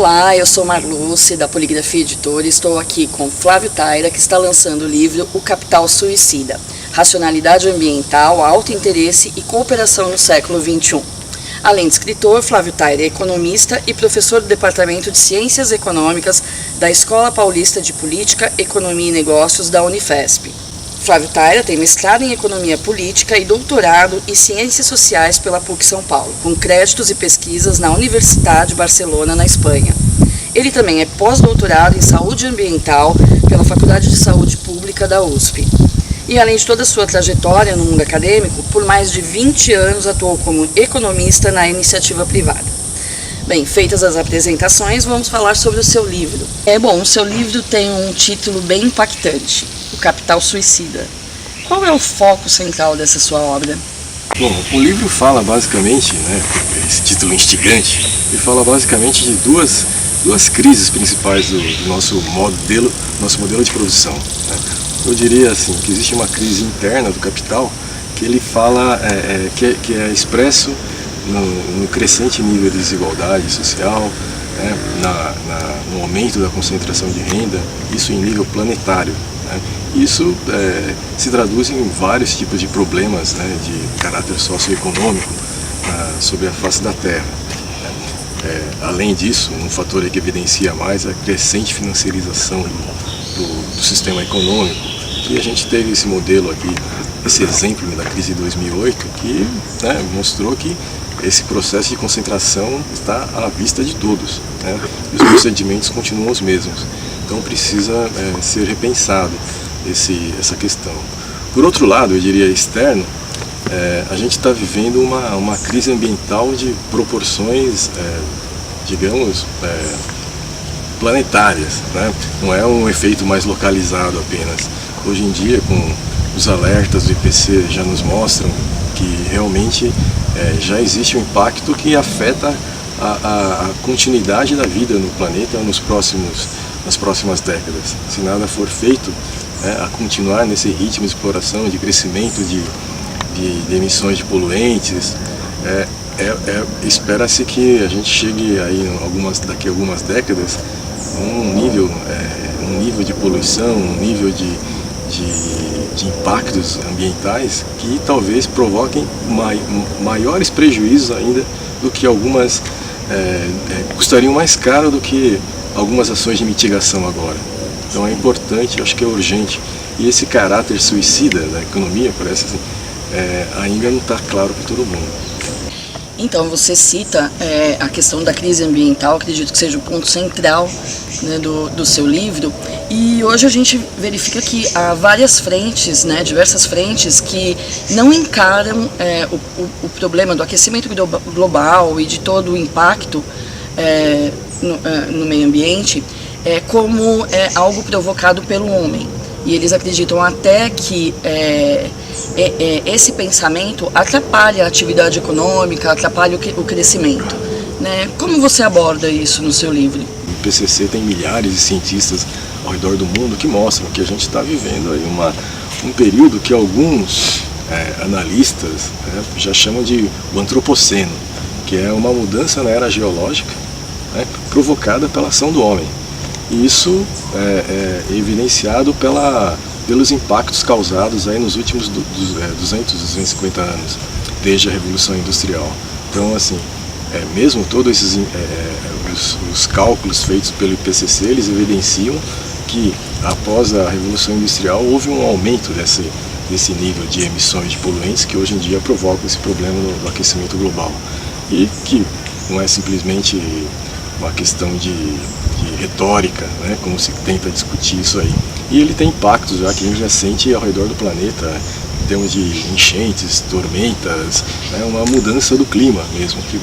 Olá, eu sou Marluce, da Poligrafia Editora, e estou aqui com Flávio Taira, que está lançando o livro O Capital Suicida, Racionalidade Ambiental, Alto Interesse e Cooperação no Século XXI. Além de escritor, Flávio Taira é economista e professor do Departamento de Ciências Econômicas da Escola Paulista de Política, Economia e Negócios da Unifesp. Flávio Taira tem mestrado em Economia Política e doutorado em Ciências Sociais pela PUC São Paulo, com créditos e pesquisas na Universidade de Barcelona, na Espanha. Ele também é pós-doutorado em Saúde Ambiental pela Faculdade de Saúde Pública da USP. E além de toda a sua trajetória no mundo acadêmico, por mais de 20 anos atuou como economista na iniciativa privada. Bem, feitas as apresentações, vamos falar sobre o seu livro. O seu livro tem um título bem impactante, O Capital Suicida. Qual é o foco central dessa sua obra? Bom, o livro fala basicamente, esse título instigante, ele fala basicamente de duas crises principais do nosso modelo de produção. Eu diria assim, que existe uma crise interna do capital, que ele fala, que é expresso no crescente nível de desigualdade social, no aumento da concentração de renda, isso em nível planetário. Isso se traduz em vários tipos de problemas de caráter socioeconômico sobre a face da Terra. Além disso, um fator que evidencia mais é a crescente financiarização do sistema econômico, que a gente teve esse modelo aqui, esse exemplo da crise de 2008, que mostrou que esse processo de concentração está à vista de todos, e os procedimentos continuam os mesmos. Então precisa ser repensado essa questão. Por outro lado, eu diria externo, a gente está vivendo uma crise ambiental de proporções, digamos, planetárias. Não é um efeito mais localizado apenas. Hoje em dia, com os alertas do IPCC já nos mostram que realmente já existe um impacto que afeta a continuidade da vida no planeta nas próximas décadas. Se nada for feito a continuar nesse ritmo de exploração, de crescimento de emissões de poluentes, espera-se que a gente chegue aí daqui a algumas décadas a um nível de poluição, um nível de impactos ambientais que talvez provoquem maiores prejuízos ainda do que algumas, custariam mais caro do que algumas ações de mitigação agora. Então é importante, acho que é urgente. E esse caráter suicida da economia, parece assim, ainda não está claro para todo mundo. Então, você cita a questão da crise ambiental, acredito que seja o ponto central do seu livro, e hoje a gente verifica que há várias frentes, diversas frentes que não encaram o problema do aquecimento global e de todo o impacto no meio ambiente como algo provocado pelo homem. E eles acreditam até que esse pensamento atrapalha a atividade econômica, atrapalha o crescimento. Como você aborda isso no seu livro? O IPCC tem milhares de cientistas ao redor do mundo que mostram que a gente está vivendo aí um período que alguns analistas já chamam de o antropoceno, que é uma mudança na era geológica provocada pela ação do homem. E isso é evidenciado pelos impactos causados aí nos últimos 250 anos, desde a Revolução Industrial. Então, assim, mesmo todos os cálculos feitos pelo IPCC, eles evidenciam que após a Revolução Industrial houve um aumento desse nível de emissões de poluentes que hoje em dia provocam esse problema do aquecimento global. E que não é simplesmente uma questão de retórica, como se tenta discutir isso aí. E ele tem impactos já que a gente já sente ao redor do planeta, em termos de enchentes, tormentas, uma mudança do clima mesmo, que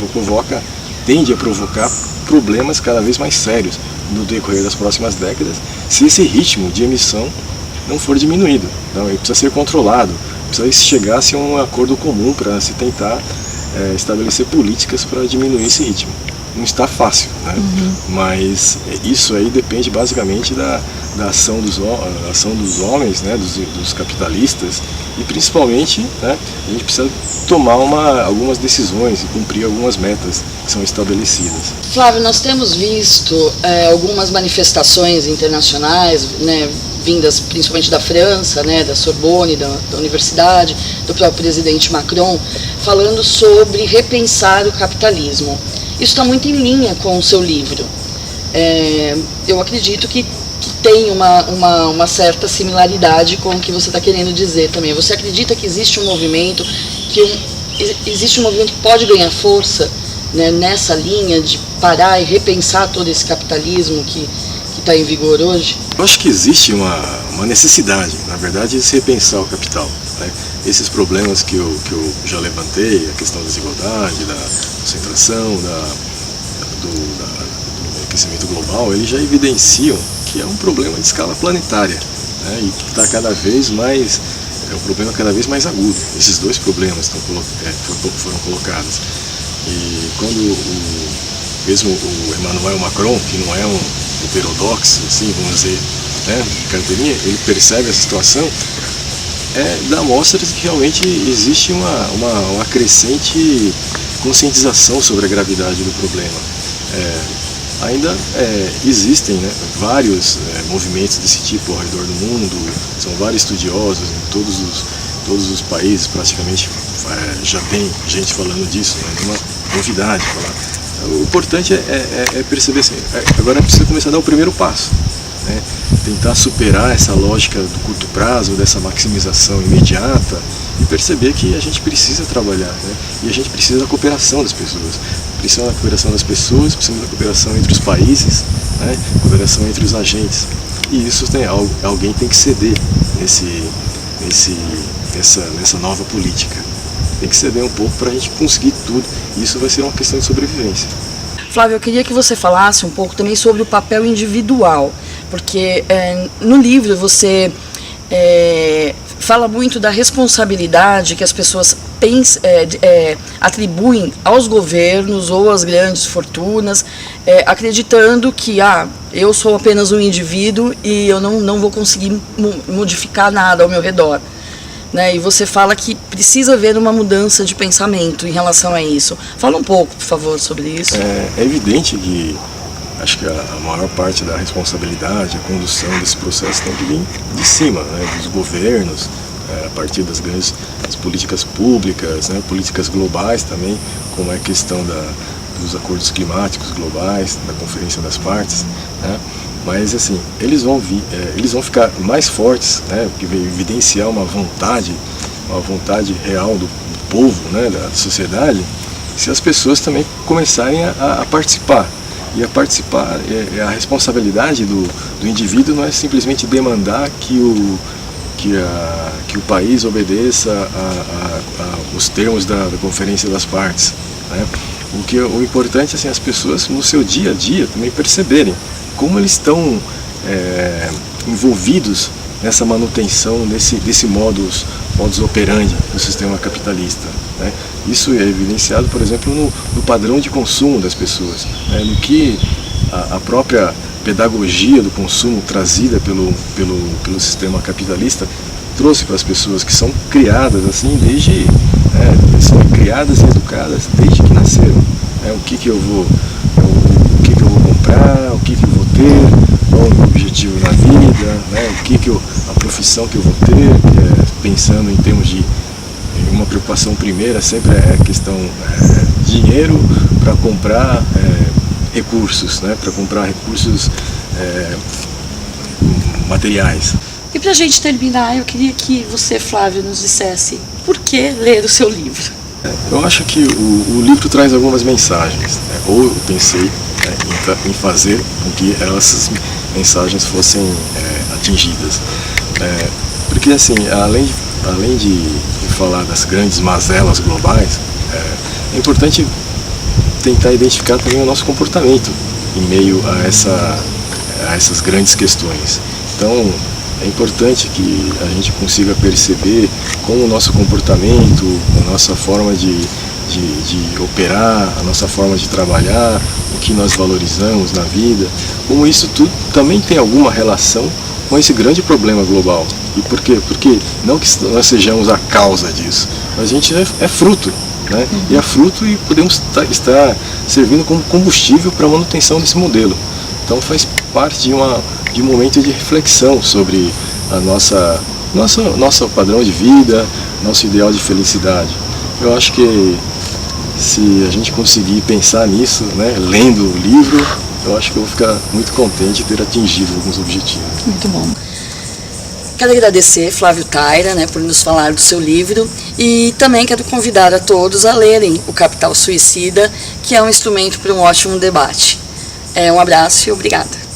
tende a provocar problemas cada vez mais sérios no decorrer das próximas décadas, se esse ritmo de emissão não for diminuído. Então ele precisa ser controlado, precisa chegar-se a um acordo comum para se tentar estabelecer políticas para diminuir esse ritmo. não está fácil, né? Mas isso aí depende basicamente da ação dos homens, né? dos capitalistas, e principalmente, né? A gente precisa tomar algumas decisões e cumprir algumas metas que são estabelecidas. Flávio, nós temos visto algumas manifestações internacionais, né, vindas principalmente da França, né, da Sorbonne, da universidade, do próprio presidente Macron, falando sobre repensar o capitalismo. Isso está muito em linha com o seu livro. Eu acredito que tem uma certa similaridade com o que você está querendo dizer também. Você acredita que existe um movimento que pode ganhar força, né, nessa linha de parar e repensar todo esse capitalismo que está em vigor hoje? Eu acho que existe uma necessidade, na verdade, de se repensar o capital, né? Esses problemas que eu já levantei, a questão da desigualdade, da concentração, do aquecimento global, eles já evidenciam que é um problema de escala planetária, né? E que está cada vez mais, é um problema cada vez mais agudo. Esses dois problemas foram colocados. E quando mesmo o Emmanuel Macron, que não é um heterodoxo, assim, vamos dizer, né, de carteirinha, ele percebe essa situação, dá mostras de que realmente existe uma crescente conscientização sobre a gravidade do problema. Ainda existem, né, vários movimentos desse tipo ao redor do mundo, são vários estudiosos em todos os países, praticamente já tem gente falando disso, não é nenhuma novidade falar. O importante é perceber assim, agora precisa começar a dar o primeiro passo, né? Tentar superar essa lógica do curto prazo, dessa maximização imediata, e perceber que a gente precisa trabalhar, né? E a gente precisa da cooperação das pessoas. Precisa da cooperação das pessoas, precisa da cooperação entre os países, né? Cooperação entre os agentes. E isso alguém tem que ceder nessa nova política. Tem que ceder um pouco para a gente conseguir tudo. E isso vai ser uma questão de sobrevivência. Flávio, eu queria que você falasse um pouco também sobre o papel individual, porque no livro você fala muito da responsabilidade que as pessoas atribuem aos governos ou às grandes fortunas, acreditando que eu sou apenas um indivíduo e eu não vou conseguir modificar nada ao meu redor. Né, e você fala que precisa haver uma mudança de pensamento em relação a isso. Fala um pouco, por favor, sobre isso. É evidente que acho que a maior parte da responsabilidade, a condução desse processo tem que vir de cima, né, dos governos, a partir das grandes políticas públicas, né, políticas globais também, como é a questão dos acordos climáticos globais, da Conferência das Partes, né. Mas assim, eles vão ficar mais fortes, né, porque vai evidenciar uma vontade real do povo, né, da sociedade, se as pessoas também começarem a participar. E a participar, a responsabilidade do indivíduo não é simplesmente demandar que o país obedeça os termos da Conferência das Partes, né. O importante é assim, as pessoas no seu dia a dia também perceberem como eles estão envolvidos nessa manutenção desse modus operandi do sistema capitalista, né? Isso é evidenciado, por exemplo, no padrão de consumo das pessoas, né? No que a própria pedagogia do consumo trazida pelo sistema capitalista trouxe para as pessoas, que são criadas assim são criadas e educadas desde que nasceram, né? O que eu vou comprar, o que eu vou ter, qual é o meu objetivo na vida, né? A profissão que eu vou ter, pensando em termos de uma preocupação primeira sempre é a questão dinheiro para comprar recursos, né? Para comprar recursos materiais. E para a gente terminar, eu queria que você, Flávio, nos dissesse por que ler o seu livro. Eu acho que o livro traz algumas mensagens, né? Ou eu pensei em fazer com que essas mensagens fossem atingidas. Porque assim, além de falar das grandes mazelas globais, é importante tentar identificar também o nosso comportamento em meio a essas grandes questões. Então, é importante que a gente consiga perceber como o nosso comportamento, a nossa forma de agir, a nossa forma de pensar, ela está de operar, a nossa forma de trabalhar, o que nós valorizamos na vida, como isso tudo também tem alguma relação com esse grande problema global. E por quê? Porque não que nós sejamos a causa disso, mas a gente é fruto, né? E é fruto e podemos estar servindo como combustível para a manutenção desse modelo. Então faz parte de um momento de reflexão sobre a nosso padrão de vida, nosso ideal de felicidade. Eu acho que se a gente conseguir pensar nisso, né, lendo o livro, eu acho que eu vou ficar muito contente de ter atingido alguns objetivos. Muito bom. Quero agradecer Flávio Taira, né, por nos falar do seu livro, e também quero convidar a todos a lerem O Capital Suicida, que é um instrumento para um ótimo debate. Um abraço e obrigada.